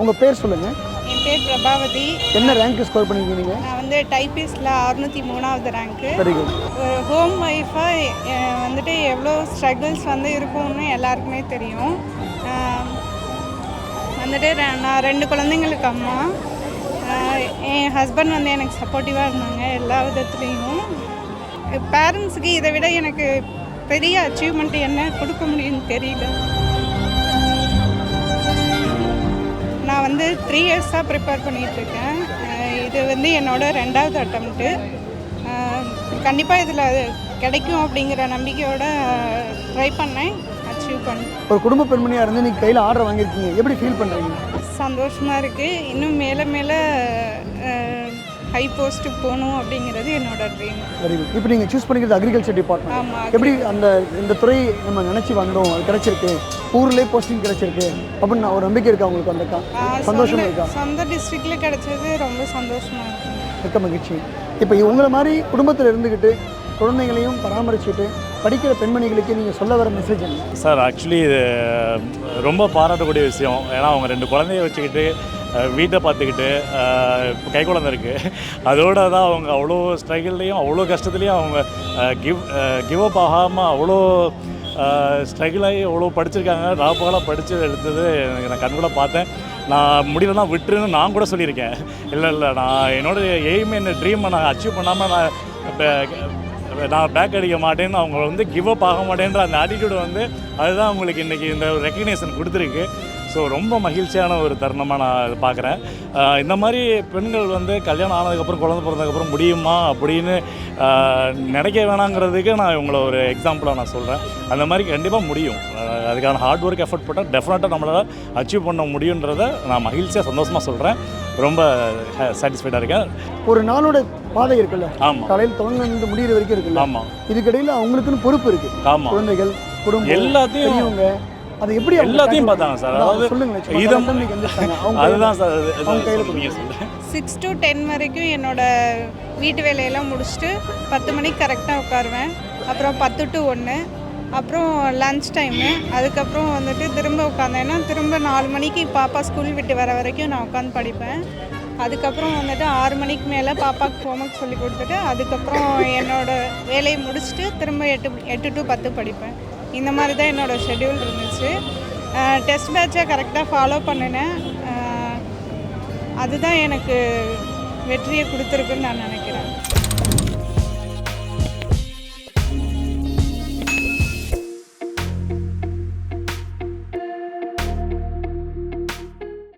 உங்கள் பேர் சொல்லுங்கள். என் பேர் பிரபாவதி. என்ன ரேங்க் ஸ்கோர் பண்ணியிருக்கீங்க? நான் வந்து டைப்பிஸ்டில் 603வது ரேங்க்கு. Very good. ஒரு ஹோம் ஒய்ஃபாக வந்துட்டு எவ்வளோ ஸ்ட்ரகிள்ஸ் வந்து இருக்கும்னு எல்லாருக்குமே தெரியும். வந்துட்டு நான் 2 குழந்தைங்களுக்கு அம்மா. என் ஹஸ்பண்ட் வந்து எனக்கு சப்போர்ட்டிவாக இருந்தாங்க எல்லா விதத்துலேயும். பேரண்ட்ஸுக்கு இதை விட எனக்கு பெரிய அச்சீவ்மெண்ட் என்ன கொடுக்க முடியும்னு தெரியல. நான் வந்து 3 இயர்ஸாக ப்ரிப்பேர் பண்ணிகிட்ருக்கேன். இது வந்து என்னோடய 2வது அட்டம்ப்ட்டு. கண்டிப்பாக இதில் கிடைக்கும் அப்படிங்கிற நம்பிக்கையோடு ட்ரை பண்ணேன், அச்சீவ் பண்ணேன். ஒரு குடும்ப பெண்மணியாக இருந்து நீங்கள் கையில் ஆர்டர் வாங்கியிருக்கீங்க, எப்படி ஃபீல் பண்ணுறீங்க? சந்தோஷமாக இருக்குது. இன்னும் மேலே மேலே ஹை போஸ்ட்டுக்கு போகணும் அப்படிங்கிறது என்னோட ட்ரீம். Very good. இப்போ நீங்கள் சூஸ் பண்ணிக்கிறது அக்ரிகல்ச்சர் டிபார்ட்மெண்ட். ஆமாம். எப்படி இந்த துறை நம்ம நினச்சி வந்தோம், அது கிடச்சிருக்கு, ஊர்லேயே போஸ்டிங் கிடச்சிருக்கு அப்படின்னு ஒரு நம்பிக்கை இருக்கா உங்களுக்கு? அந்த சந்தோஷம் இருக்கா? சொந்த டிஸ்ட்ரிக்டில் கிடச்சது ரொம்ப சந்தோஷமாக இருக்குது. மிக்க மகிழ்ச்சி. இப்போ உங்களை மாதிரி குடும்பத்தில் இருந்துக்கிட்டு குழந்தைங்களையும் பராமரிச்சுட்டு படிக்கிற பெண்மணிகளுக்கு நீங்கள் சொல்ல வர மெசேஜ் என்ன? சார், ஆக்சுவலி இது ரொம்ப பாராட்டக்கூடிய விஷயம். ஏன்னா அவங்க 2 குழந்தைய வச்சுக்கிட்டு வீட்டை பார்த்துக்கிட்டு இப்போ கை குழந்தை இருக்குது, அதோடு தான் அவங்க அவ்வளோ ஸ்ட்ரகிள்லேயும் அவ்வளோ கஷ்டத்துலேயும் அவங்க கிவ் அப் ஆகாமல் அவ்வளோ ஸ்ட்ரகிளாகி அவ்வளோ படிச்சிருக்காங்க. ராப்பகலாக படித்து எடுத்தது எனக்கு நான் கண்கூட பார்த்தேன். நான் முடியலன்னா விட்டுருன்னு நான் கூட சொல்லியிருக்கேன். இல்லை நான் என்னோடய எய்ம், என்ன ட்ரீமை நான் அச்சீவ் பண்ணாமல் நான் பேக் அடிக்க மாட்டேன்னு அவங்க வந்து கிவ் அப் ஆக மாட்டேன்ற அந்த ஆட்டிடியூடு வந்து அதுதான் அவங்களுக்கு இன்றைக்கி இந்த ரெக்கக்னேஷன் கொடுத்துருக்கு. ஸோ ரொம்ப மகிழ்ச்சியான ஒரு தருணமாக நான் அதை பார்க்குறேன். இந்த மாதிரி பெண்கள் வந்து கல்யாணம் ஆனதுக்கப்புறம் குழந்தை பிறந்ததுக்கப்புறம் முடியுமா அப்படின்னு நினைக்க வேணாங்கிறதுக்கு நான் இவங்களை ஒரு எக்ஸாம்பிளாக நான் சொல்கிறேன். அந்த மாதிரி கண்டிப்பாக முடியும். அதுக்கான ஹார்ட் ஒர்க் எஃபர்ட் போட்டால் டெஃபினட்டாக நம்மளால் அச்சீவ் பண்ண முடியுன்றதை நான் மகிழ்ச்சியாக சந்தோஷமாக சொல்கிறேன். ரொம்ப சாட்டிஸ்ஃபைடாக இருக்கேன். ஒரு நாளோட பாதை இருக்குல்ல, ஆமாம், காலையில் தொடங்க முடிகிற வரைக்கும் இருக்குல்ல. ஆமாம், இதுக்கிடையில் அவங்களுக்குன்னு பொறுப்பு இருக்குது. ஆமாம், குழந்தைகள், குடும்பம், எல்லாத்தையும் இவங்க அது எப்படி எல்லாத்தையும் பார்த்தாங்க சார். அதாவது அதுதான் சார், 6 to 10 வரைக்கும் என்னோட வீட்டு வேலையெல்லாம் முடிச்சுட்டு 10 மணிக்கு கரெக்டாக உட்காருவேன். அப்புறம் 10 to 1, அப்புறம் லன்ச் டைமு. அதுக்கப்புறம் வந்துட்டு திரும்ப உட்காந்தேன்னா திரும்ப 4 மணிக்கு பாப்பா ஸ்கூல் விட்டு வர வரைக்கும் நான் உட்காந்து படிப்பேன். அதுக்கப்புறம் வந்துட்டு 6 மணிக்கு மேலே பாப்பாவுக்கு ஹோம்ஒர்க் சொல்லி கொடுத்துட்டு அதுக்கப்புறம் என்னோடய வேலையை முடிச்சுட்டு திரும்ப 8 to 10 படிப்பேன். இந்த மாதிரி தான் என்னோடய ஷெட்யூல் இருந்துச்சு. டெஸ்ட் பேட்சை கரெக்டாக ஃபாலோ பண்ணினேன். அதுதான் எனக்கு வெற்றியை கொடுத்துருக்குன்னு நான் நினைக்கிறேன்.